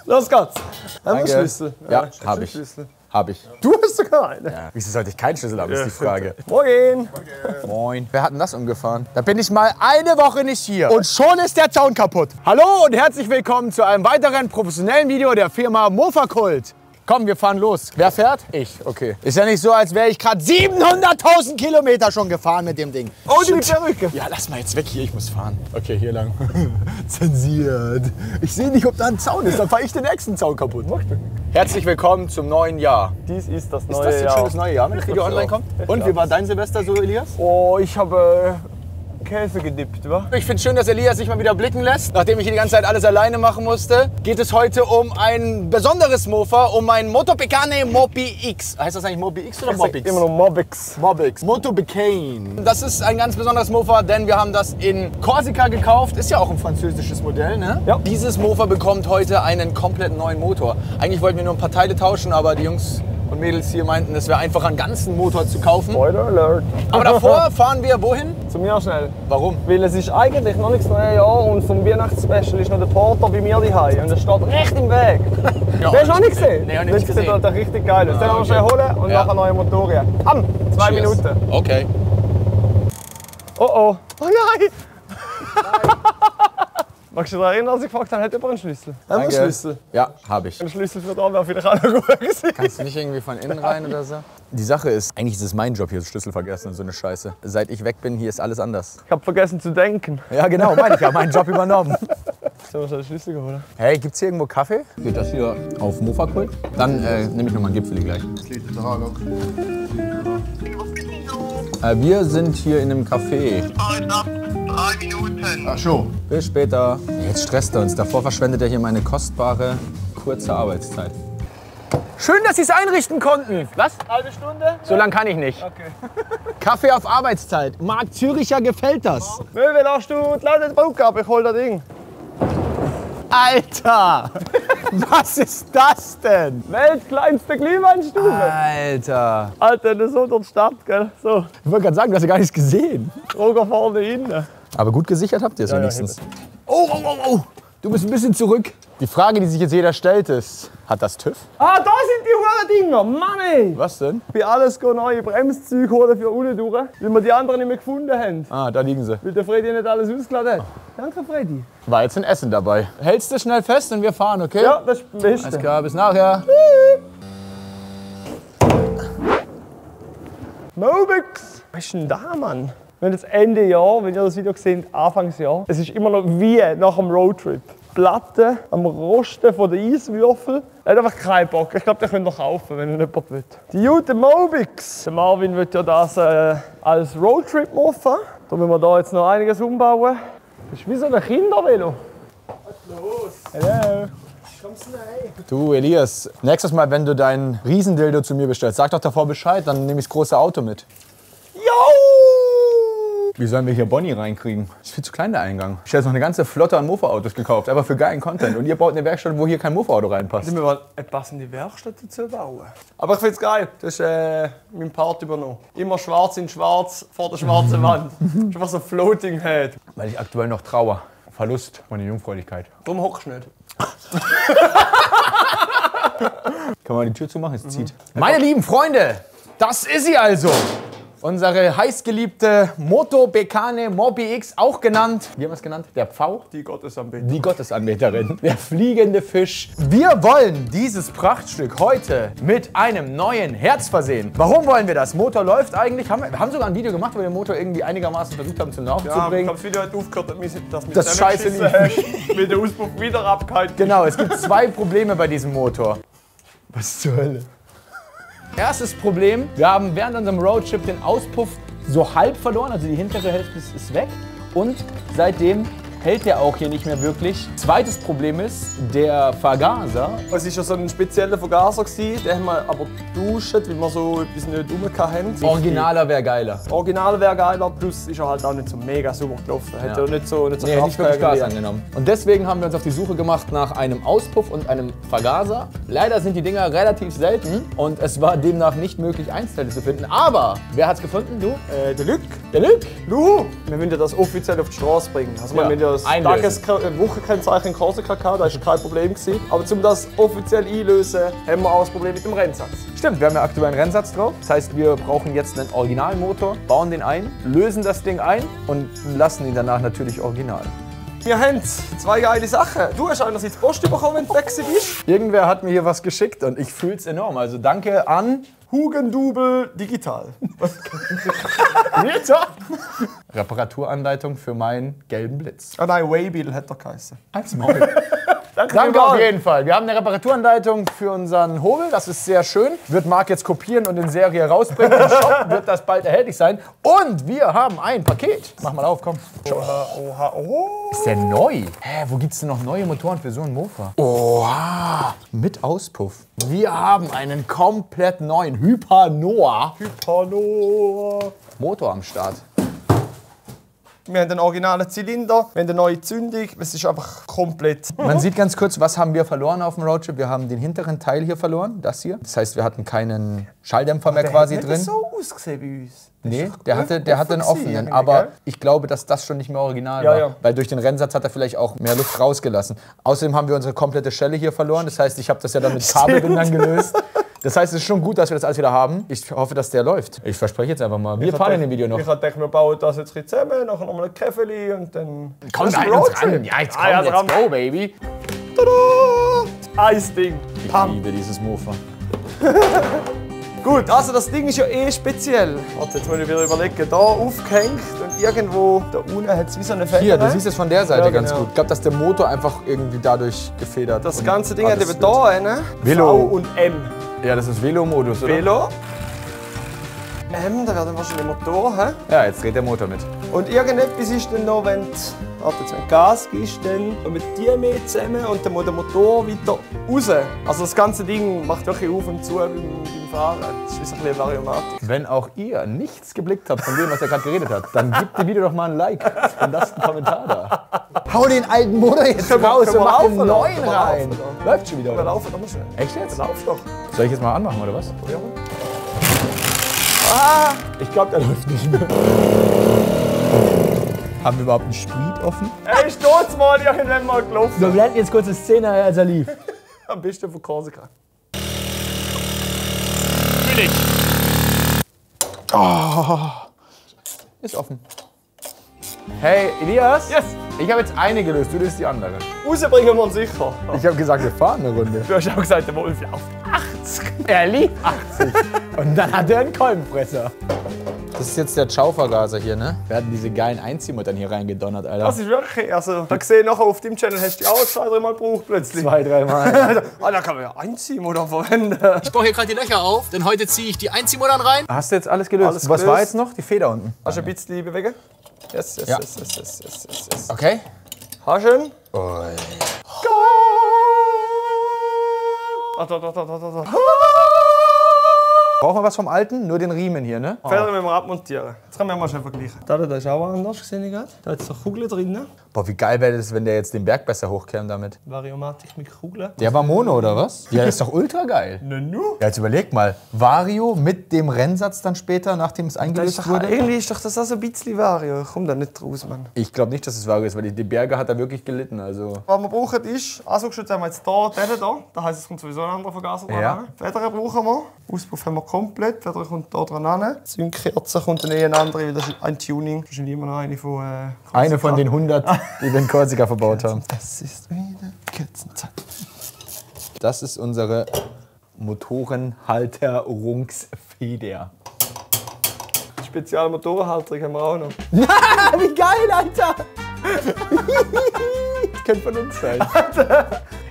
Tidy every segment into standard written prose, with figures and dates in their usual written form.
Los geht's. Haben wir Danke. Schlüssel? Ja, habe ich. Habe ich. Du hast sogar einen. Ja. Wieso sollte ich keinen Schlüssel haben, ist die Frage. Morgen. Moin. Wer hat denn das umgefahren? Da bin ich mal eine Woche nicht hier. Und schon ist der Zaun kaputt. Hallo und herzlich willkommen zu einem weiteren professionellen Video der Firma Mofakult. Komm, wir fahren los. Wer fährt? Ich. Okay. Ist ja nicht so, als wäre ich gerade 700.000 Kilometer schon gefahren mit dem Ding. Oh, die Perücke. Ja, lass mal jetzt weg hier, ich muss fahren. Okay, hier lang. Zensiert. Ich sehe nicht, ob da ein Zaun ist, dann fahre ich den nächsten Zaun kaputt. Herzlich willkommen zum neuen Jahr. Dies ist das Ist neue das jetzt Jahr. schon das neue Jahr, wenn das Video online kommt? Und wie war dein Silvester so, Elias? Oh, ich habe Käse gedippt, wa? Ich finde es schön, dass Elias sich mal wieder blicken lässt. Nachdem ich hier die ganze Zeit alles alleine machen musste, geht es heute um ein besonderes Mofa, um mein Moto Becane Mobi X. Heißt das eigentlich Mobi X oder Mobix? Immer noch Mobix. Mobix. Moto Becane. Das ist ein ganz besonderes Mofa, denn wir haben das in Korsika gekauft. Ist ja auch ein französisches Modell, ne? Ja. Dieses Mofa bekommt heute einen komplett neuen Motor. Eigentlich wollten wir nur ein paar Teile tauschen, aber die Jungs und Mädels hier meinten, es wäre einfach einen ganzen Motor zu kaufen. Spoiler Alert. Aber davor fahren wir wohin? Zu mir schnell. Warum? Weil es ist eigentlich noch nicht das neue Jahr und vom Weihnachtsspecial ist noch der Porter bei mir daheim und er steht recht im Weg. Ja, Den hast du auch nicht gesehen? Nee, hab ich Das nicht gesehen. sieht richtig geil aus. Den haben wir schnell holen und Ja. nachher neue Motorien. 2 Cheers. Minuten. Okay. Oh oh. Oh nein! Magst du dich daran erinnern, als ich gefragt habe, hat jemand einen Schlüssel? Haben wir einen Schlüssel? Ja, habe ich. Ein Schlüssel für da wäre vielleicht auch noch gut gewesen. Kannst du nicht irgendwie von innen rein oder so? Die Sache ist, eigentlich ist es mein Job, hier Schlüssel vergessen und so eine Scheiße. Seit ich weg bin, hier ist alles anders. Ich habe vergessen zu denken. Ja genau, meine ich, ja, meinen Job übernommen. Sollen wir schnell den Schlüssel holen? Hey, gibt's hier irgendwo Kaffee? Geht das hier auf Mofakult? Dann nehme ich noch mal einen Gipfeli gleich. Wir sind hier in einem Café. Nach 3 Minuten. Ach schon. Bis später. Jetzt stresst er uns. Davor verschwendet er hier meine kostbare, kurze Arbeitszeit. Schön, dass Sie es einrichten konnten. Was? Halbe Stunde? So lange kann ich nicht. Okay. Kaffee auf Arbeitszeit. Marc Züricher gefällt das. Möwe, lass du die Ladenbrücke ab, ich hol das Ding. Alter! Was ist das denn? Weltkleinste Glühweinstube. Alter! Alter, das ist so durch die Stadt, gell? So, Ich wollte gerade sagen, du hast ja gar nichts gesehen. Roger vorne innen. Aber gut gesichert habt ihr es Ja, wenigstens. Oh, oh, oh, oh! Du bist ein bisschen zurück. Die Frage, die sich jetzt jeder stellt, ist: Hat das TÜV? Ah, da sind die Huren Dinger, Mann ey! Was denn? Ich bin alles neue Bremszüge holen für unten durch, weil wir die anderen nicht mehr gefunden haben. Ah, da liegen sie. Weil der Freddy nicht alles ausgeladen hat. Danke, Freddy. War jetzt ein Essen dabei. Hältst du schnell fest und wir fahren, okay? Ja, das ist das Alles Beste. klar, bis nachher. Mobix! Was ist denn da, Mann? Wir haben jetzt Ende Jahr, wenn ihr das Video seht, Anfangsjahr. Es ist immer noch wie nach einem Roadtrip. Platte am Rosten von den Eiswürfeln. Er hat einfach keinen Bock. Ich glaube, den könnt ihr kaufen, wenn ihr jemand will. Die gute Mobix. Der Marvin will ja das als Roadtrip machen. Da müssen wir da jetzt noch einiges umbauen. Das ist wie so ein Kindervelo. Was ist los? Hallo. Kommst du rein? Du, Elias, nächstes Mal, wenn du deinen Riesendildo zu mir bestellst, sag doch davor Bescheid, dann nehme ich das große Auto mit. Jo! Wie sollen wir hier Bonnie reinkriegen? Ist viel zu klein der Eingang. Ich habe jetzt noch eine ganze Flotte an Mofa-Autos gekauft, einfach für geilen Content. Und ihr baut eine Werkstatt, wo hier kein Mofa-Auto reinpasst. Wir wollen eine passende Werkstatt dazu bauen. Aber ich finde es geil. Das ist mein Part übernommen. Immer schwarz in schwarz vor der schwarzen Wand. Das ist einfach so Floating Head. Weil ich aktuell noch trauer. Verlust meiner Jungfräulichkeit. Darum hockst du nicht. Kann man die Tür zumachen? Es zieht. Meine lieben Freunde, das ist sie also. Unsere heißgeliebte Moto Becane Mobi X, auch genannt, wie haben wir es genannt? Der Pfau? Die Gottesanbeter. Die Gottesanbeterin. Der fliegende Fisch. Wir wollen dieses Prachtstück heute mit einem neuen Herz versehen. Warum wollen wir das? Motor läuft eigentlich. Wir haben sogar ein Video gemacht, wo wir den Motor irgendwie einigermaßen versucht haben zum Laufen zu Ja, ich bringen. glaube, das Video hat aufgehört, dass wir Das Scheiße lief. mit der Auspuff wieder abgehalten. Genau, es gibt zwei Probleme bei diesem Motor. Was zur Hölle? Erstes Problem, wir haben während unserem Roadtrip den Auspuff so halb verloren, also die hintere Hälfte ist weg und seitdem hält der auch hier nicht mehr wirklich. Zweites Problem ist, der Vergaser. Es war ja so ein spezieller Vergaser, den haben wir aber getauscht, weil wir so etwas nicht rum hatten. Originaler wäre geiler. Original wäre geiler, plus ist er halt auch nicht so mega sauber gelaufen. Hat ja nicht so Nee, nicht wirklich Kraftwagen Gas wie- angenommen. Und deswegen haben wir uns auf die Suche gemacht nach einem Auspuff und einem Vergaser. Leider sind die Dinger relativ selten und es war demnach nicht möglich, Einzelteile zu finden. Aber wer hat's gefunden? Du? Der Lück. Der Luc? Luhu! Wir wollen ja das offiziell auf die Straße bringen. Also wir Ja. wollen ja ja das Wochenkennzeichen in Korsika gehabt, das war kein Problem gewesen. Aber um das offiziell einlösen, haben wir auch das Problem mit dem Rennsatz. Stimmt, wir haben ja aktuell einen Rennsatz drauf. Das heißt, wir brauchen jetzt einen Originalmotor, bauen den ein, lösen das Ding ein und lassen ihn danach natürlich original. Wir haben zwei geile Sachen. Du hast einerseits Post bekommen, wenn du weg bist. Irgendwer hat mir hier was geschickt und ich fühle es enorm. Also danke an Hugendubel Digital. Reparaturanleitung für meinen gelben Blitz. Ah nein, Waybill hat doch geheißen. Als Maul. Danke auf jeden Fall. Wir haben eine Reparaturanleitung für unseren Hobel. Das ist sehr schön. Wird Marc jetzt kopieren und in Serie rausbringen. Im Shop wird das bald erhältlich sein. Und wir haben ein Paket. Mach mal auf, komm. Oha. Ist der neu? Hä, wo gibt's denn noch neue Motoren für so einen Mofa? Oha. Mit Auspuff. Wir haben einen komplett neuen Hypanoa Motor am Start. Wir haben den originalen Zylinder, wir haben eine neue Zündung. Es ist einfach komplett. Man sieht ganz kurz, was haben wir verloren auf dem Roadtrip. Wir haben den hinteren Teil hier verloren, das hier. Das heißt, wir hatten keinen Schalldämpfer mehr quasi drin. Das hat so ausgesehen bei uns. Nee, der hatte einen offenen, aber ich glaube, dass das schon nicht mehr original war. Ja. Weil durch den Rennsatz hat er vielleicht auch mehr Luft rausgelassen. Außerdem haben wir unsere komplette Schelle hier verloren. Das heißt, ich habe das ja dann mit Kabelbindern gelöst. Das heißt, es ist schon gut, dass wir das alles wieder haben. Ich hoffe, dass der läuft. Ich verspreche jetzt einfach mal. Wir fahren in dem Video noch. Ich dachte, wir bauen das jetzt ein bisschen zusammen, nachher nochmal ein Käfeli und dann... Komm, da uns ran. Ja, jetzt komm, let's go, baby. Tada! Eisding. Ich liebe dieses Mofa. Gut, also das Ding ist ja eh speziell. Warte, jetzt muss ich wieder überlegen. Da aufgehängt und irgendwo da unten hat es wie so eine Feder. Hier, du siehst es von der Seite Ja, ganz genau. gut. Ich glaube, dass der Motor einfach irgendwie dadurch gefedert. Das und ganze Ding hat alles eben wird. da einen Velo. V und M. Ja, das ist Velo-Modus, oder? Velo. M, da werden wahrscheinlich Motor haben. Ja, jetzt dreht der Motor mit. Und irgendetwas ist dann noch, wenn du Gas gibst, dann mit die mit zusammen und dann muss der Motor weiter raus. Also das ganze Ding macht wirklich auf und zu beim Fahren. Das ist ein bisschen Variomatik. Wenn auch ihr nichts geblickt habt von dem, was er gerade geredet hat, dann gebt dem Video doch mal ein Like und lasst einen Kommentar da. Hau den alten Motor jetzt raus und mach den neuen rein. Läuft schon wieder, Wir oder? laufen doch mal schnell. Echt jetzt? Lauf doch. Soll ich jetzt mal anmachen, oder was? Ja. Ich glaube, der läuft nicht mehr. Haben wir überhaupt einen Sprit offen? Ey, stot's mal irgendwann mal gelaufen. Wir blenden jetzt kurz eine Szene, als er lief. Am besten von Korsika. Ist offen. Hey, Elias? Yes! Ich habe jetzt eine gelöst, du löst die andere. Rausbringen wir ihn sicher. Ich habe gesagt, wir fahren eine Runde. Du hast auch gesagt, der Wolf lauft 80. Er lief 80. Und dann hat er einen Kolbenfresser. Das ist jetzt der Ciao-Vergaser hier, ne? Wir hatten diese geilen Einziehmuttern hier reingedonnert, Alter. Das ist wirklich, also, da gesehen nachher auf dem Channel hast du die auch 2-3 Mal gebraucht plötzlich. 2-3 Mal. Ah, da kann man ja Einziehmutter verwenden. Ich baue hier gerade die Löcher auf, denn heute ziehe ich die Einziehmuttern rein. Hast du jetzt alles gelöst? Alles Was gelöst. war jetzt noch? Die Feder unten. Hast du ein bisschen bewegen? Yes. Ja. Okay. Hast du ihn? Ui. Da. Brauchen wir was vom Alten? Nur den Riemen hier, ne? Federn müssen wir abmontieren. Jetzt können wir mal schnell vergleichen. Da ist auch anders, gesehen ich gerade. Da hat es eine Kugel drin. Boah, wie geil wäre das, wenn der jetzt den Berg besser hochkäme damit. Variomatik mit Kugeln. Der war Mono, oder was? Ja, ist doch ultra geil. Nanu. Ja, jetzt überleg mal. Vario mit dem Rennsatz dann später, nachdem es eingelöst wurde? Irgendwie ist doch das auch so ein bisschen Vario. Ich komm da nicht raus, Mann. Ich glaube nicht, dass es Vario ist, weil die Berge hat er wirklich gelitten. Also. Was wir brauchen ist, Ansaugschutz haben wir jetzt hier, den hier. Das heisst, es kommt sowieso ein anderer Vergaser dran. Ja. Federn brauchen wir. Auspuff haben wir komplett. Federn kommt hier dran an. Zündkerze kommt dann eine andere, weil das ist ein Tuning. Wahrscheinlich immer noch eine von Eine von den 100, die wir in Korsika verbaut haben. Es ist wieder Kerzenzeit. Das ist unsere Motorenhalterungsfeder. Spezielle Motorenhalterung haben wir auch noch. Wie geil, Alter! Das könnte von uns sein.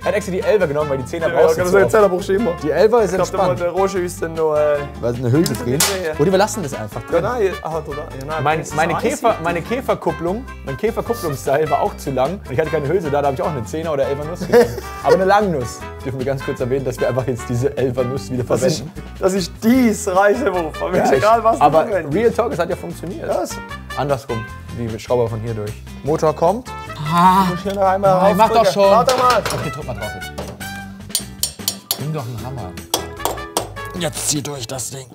Er hat extra die 11er genommen, weil die 10er brauchst du das so oft. erzählen brauchst du immer. Die 11er ist Ich glaube, entspannt. der Roger uns dann noch... Was, eine Hülse drehen? drehen. Oder wir lassen das einfach Ja, drin. nein, da. Ja, nein, Meine Käferkupplung, mein Käferkupplungsseil war auch zu lang. Und ich hatte keine Hülse da, da habe ich auch eine 10er oder 11er Nuss genommen. Aber eine Langnuss. Dürfen wir ganz kurz erwähnen, dass wir einfach jetzt diese 11er Nuss wieder verwenden. Das ist dies Reisewurf. Aber ist egal, was aber du verwendest. Real Talk, es hat ja funktioniert. Was? Andersrum, die Schrauber von hier durch. Motor kommt. Schnell noch einmal mach doch schon. Warte mal. Okay, drück mal drauf jetzt. Nimm doch einen Hammer. Jetzt zieh durch das Ding.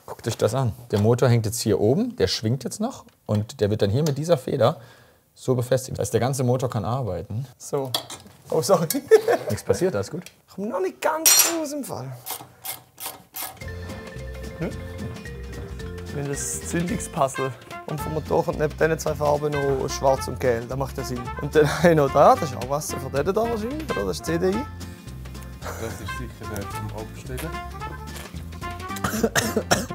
Guckt euch das an. Der Motor hängt jetzt hier oben, der schwingt jetzt noch und der wird dann hier mit dieser Feder so befestigt. Das heißt, der ganze Motor kann arbeiten. So. Oh, sorry. Nichts passiert, alles gut. Ich komme noch nicht ganz aus dem Fall. Wenn das Zündungspuzzle und vom Motor kommt neben diesen zwei Farben noch schwarz und gelb. Das macht ja Sinn. Und dann habe ich noch da, das ist auch Wasser für den da wahrscheinlich, oder? Das ist CDI. Das ist sicher der vom Hauptsteller.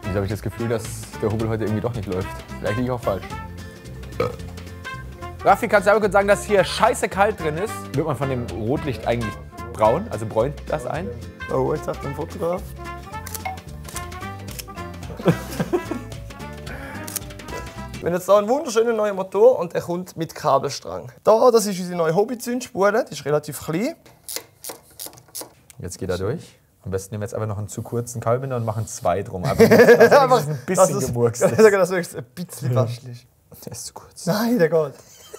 Wieso habe ich das Gefühl, dass der Hubel heute irgendwie doch nicht läuft? Vielleicht liege ich auch falsch. Raffi, kannst du aber kurz sagen, dass hier scheiße kalt drin ist? Wird man von dem Rotlicht eigentlich braun? Also bräunt das ein? Oh, jetzt sagt ein Fotograf. Wir haben jetzt hier einen wunderschönen neuen Motor und er kommt mit Kabelstrang. Da, das ist unsere neue Hobby-Zündspule, die ist relativ klein. Jetzt geht er durch. Am besten nehmen wir jetzt einfach noch einen zu kurzen Kabelbinder und machen 2 drum. Einfach ein bisschen gemurkst. Ich sage, dass es ein bisschen waschelig ist. Der ist zu kurz. Nein, der geht.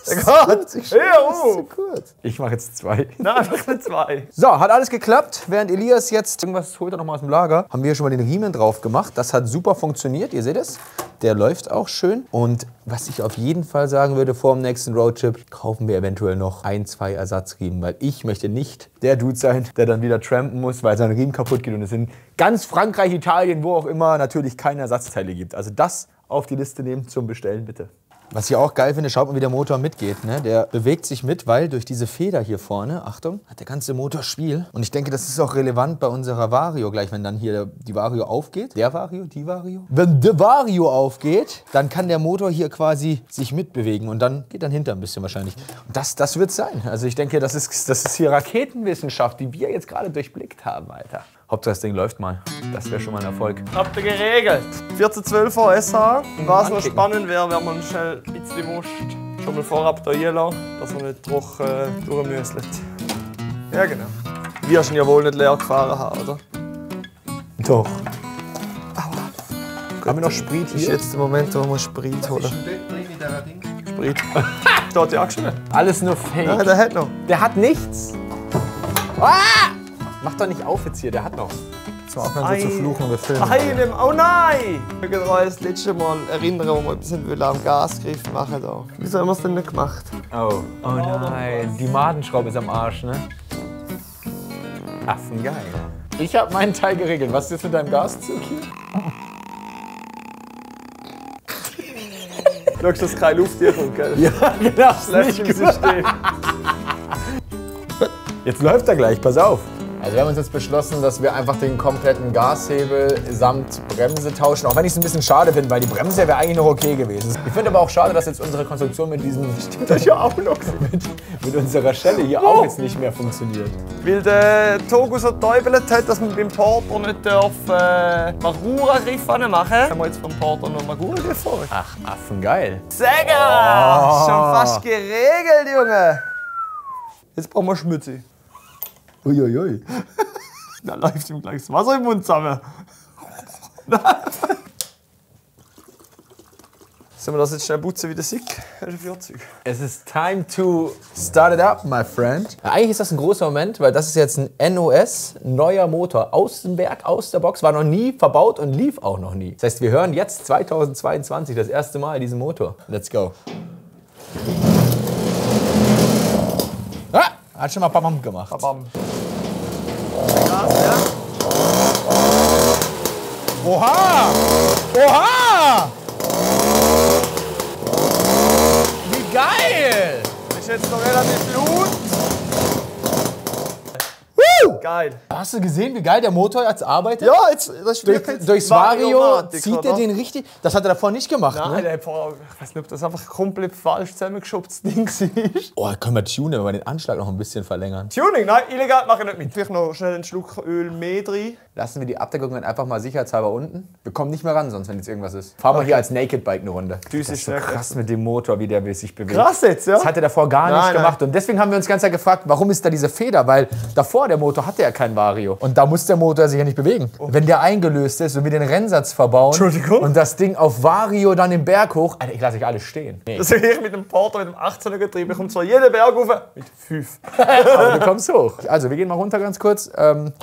Der geht. Ja, kurz. Ich mache jetzt 2. Nein, einfach nur 2. So, hat alles geklappt. Während Elias jetzt irgendwas holt er noch mal aus dem Lager, haben wir hier schon mal den Riemen drauf gemacht. Das hat super funktioniert. Ihr seht es. Der läuft auch schön. Und was ich auf jeden Fall sagen würde vor dem nächsten Roadtrip, kaufen wir eventuell noch 1, 2 Ersatzriemen. Weil ich möchte nicht der Dude sein, der dann wieder trampen muss, weil sein Riemen kaputt geht. Und es in ganz Frankreich, Italien, wo auch immer, natürlich keine Ersatzteile gibt. Also das auf die Liste nehmen zum Bestellen, bitte. Was ich auch geil finde, schaut mal, wie der Motor mitgeht. Ne? Der bewegt sich mit, weil durch diese Feder hier vorne, Achtung, hat der ganze Motor Spiel. Und ich denke, das ist auch relevant bei unserer Vario gleich, wenn dann hier die Vario aufgeht. Der Vario, die Vario. Wenn der Vario aufgeht, dann kann der Motor hier quasi sich mitbewegen und dann geht dann hinter ein bisschen wahrscheinlich. Und das wird es sein. Also ich denke, das ist hier Raketenwissenschaft, die wir jetzt gerade durchblickt haben, Alter. Hauptsache das Ding läuft mal. Das wäre schon mal ein Erfolg. Habt ihr geregelt? 1412 VSH. Und was noch spannend wäre, wenn man schnell ein bisschen Wurst schon mal vorab da reinlassen, dass man nicht trocken durchmüsselt. Ja, genau. Wir schon ja wohl nicht leer gefahren haben, oder? Doch. Haben wir noch Sprit Das ist hier? jetzt der Moment, wo man Sprit holen. Was ist denn dort drin in dieser Ding? Sprit. Steht ja angeschrieben. Alles nur Fake. Nein, der hat noch. Der hat nichts. Ah! Mach doch nicht auf jetzt hier, der hat noch. So, aufhören so zu fluchen, wir filmen. Einem, oh nein! Ich kann mich das letzte Mal erinnern, wo wir etwas am Gasgriff machen da. Wieso haben wir es denn nicht gemacht? Oh nein, die Madenschraube ist am Arsch, ne? Affengeil. Ich habe meinen Teil geregelt. Was ist jetzt mit deinem Gaszug hier? Du schaust, dass keine Luft hier kommt, gell? Ja, genau. Schlecht im System. Jetzt läuft er gleich, pass auf. Also wir haben uns jetzt beschlossen, dass wir einfach den kompletten Gashebel samt Bremse tauschen. Auch wenn ich es ein bisschen schade finde, weil die Bremse wäre eigentlich noch okay gewesen. Ich finde aber auch schade, dass jetzt unsere Konstruktion mit diesem... Das ist ja auch noch. mit unserer Schelle hier auch jetzt nicht mehr funktioniert. Weil der Togo so getäubelt hat, dass man beim Porter nicht Magura-Griff machen darf, haben wir jetzt beim Porter noch Magura-Griff vor. Ach, Affengeil. Säger! Schon fast geregelt, Junge! Jetzt brauchen wir Schmütze. Uiuiui. Da läuft ihm gleich das Wasser im Mund zusammen. Sollen wir das jetzt schnell putzen wie der Sick? Das ist ein Fahrzeug. Es ist time to start it up, my friend. Ja, eigentlich ist das ein großer Moment, weil das ist jetzt ein NOS, neuer Motor. Aus dem Werk, aus der Box, war noch nie verbaut und lief auch noch nie. Das heißt, wir hören jetzt 2022 das erste Mal diesen Motor. Let's go. Ah, hat schon mal Pam gemacht. Bam. Oha! Oha! Wie geil! Das ist jetzt noch relativ laut. Geil. Hast du gesehen, wie geil der Motor jetzt arbeitet? Ja, jetzt, das ist wirklich Durchs Vario Variomatik, zieht er oder? den richtig... Das hat er davor nicht gemacht, Nein, ne? der hat vorher, ich weiß nicht, ob das einfach komplett falsch zusammengeschubtes Ding war. Oh, können wir tunen, wenn wir den Anschlag noch ein bisschen verlängern. Tuning, nein, illegal mache ich nicht mit. Vielleicht noch schnell einen Schluck Öl mehr drin. Lassen wir die Abdeckung dann einfach mal sicherheitshalber unten. Wir kommen nicht mehr ran, sonst wenn jetzt irgendwas ist. Fahren wir hier als Naked Bike eine Runde. Das ist so krass mit dem Motor, wie der sich bewegt. Krass jetzt, ja? Das hat er davor gar nicht Nein, gemacht. Und deswegen haben wir uns ganz Zeit gefragt, warum ist da diese Feder? Weil davor, der Motor hatte ja kein Vario. Und da muss der Motor sich ja nicht bewegen. Wenn der eingelöst ist und wir den Rennsatz verbauen Entschuldigung? und das Ding auf Vario dann den Berg hoch, Alter, ich lasse euch alle stehen. Nee. Das sehe ich mit dem Porter, mit dem 18er Getriebe. Ich komme zwar jeden Berg rauf, mit 5. Aber du kommst hoch. Also wir gehen mal runter ganz kurz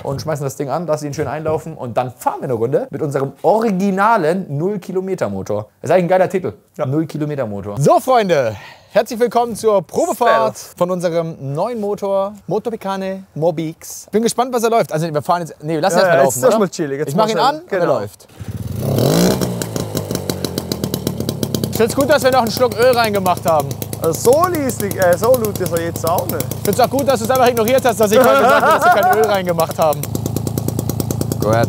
und schmeißen das Ding an, lassen ihn schön einlaufen und dann fahren wir eine Runde mit unserem originalen 0-Kilometer-Motor. Das ist eigentlich ein geiler Titel. Ja. 0-Kilometer-Motor. So, Freunde. Herzlich willkommen zur Probefahrt von unserem neuen Motor, Motopicane Mobix. Bin gespannt, was er läuft. Also wir fahren jetzt, nee, wir lassen erst mal laufen, jetzt ist mal chillig. Jetzt ich mache ihn an und er läuft. Ich finde es gut, dass wir noch einen Schluck Öl reingemacht haben. Also so leislich, so laut ist er jetzt auch nicht. Ich finde es auch gut, dass du es einfach ignoriert hast, dass ich heute gesagt habe, dass wir kein Öl reingemacht haben. Gut.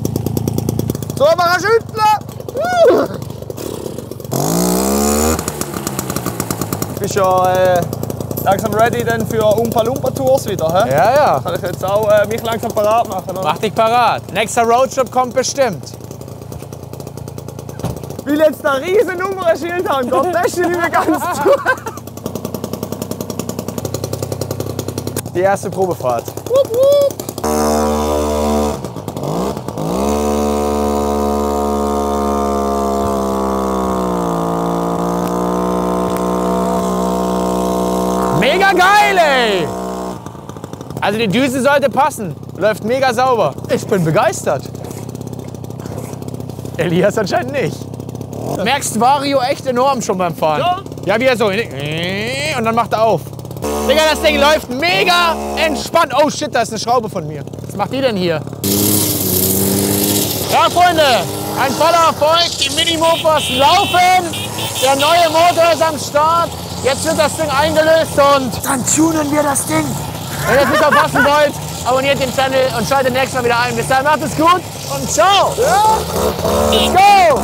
So, mal schütteln! Bist ja langsam ready dann für Umpa-Lumpa-Tours wieder, hä? Ja, ja. Kann ich jetzt auch mich langsam parat machen, oder? Mach dich parat. Nächster Roadtrip kommt bestimmt. Weil jetzt ein riesen Nummernschild haben, Gott, das ist nicht mehr ganz zu. Die erste Probefahrt. Mega geil, ey! Also die Düse sollte passen. Läuft mega sauber. Ich bin begeistert. Elias anscheinend nicht. Du merkst Vario echt enorm schon beim Fahren. Ja, wie er so. Und dann macht er auf. Digga, das Ding läuft mega entspannt. Oh shit, da ist eine Schraube von mir. Was macht die denn hier? Ja, Freunde, ein voller Erfolg. Die Mini-Mofas laufen. Der neue Motor ist am Start. Jetzt wird das Ding eingelöst und dann tunen wir das Ding. Wenn ihr es nicht verpassen wollt, abonniert den Channel und schaltet nächstes Mal wieder ein. Bis dahin, macht es gut und ciao. Ja. Let's go.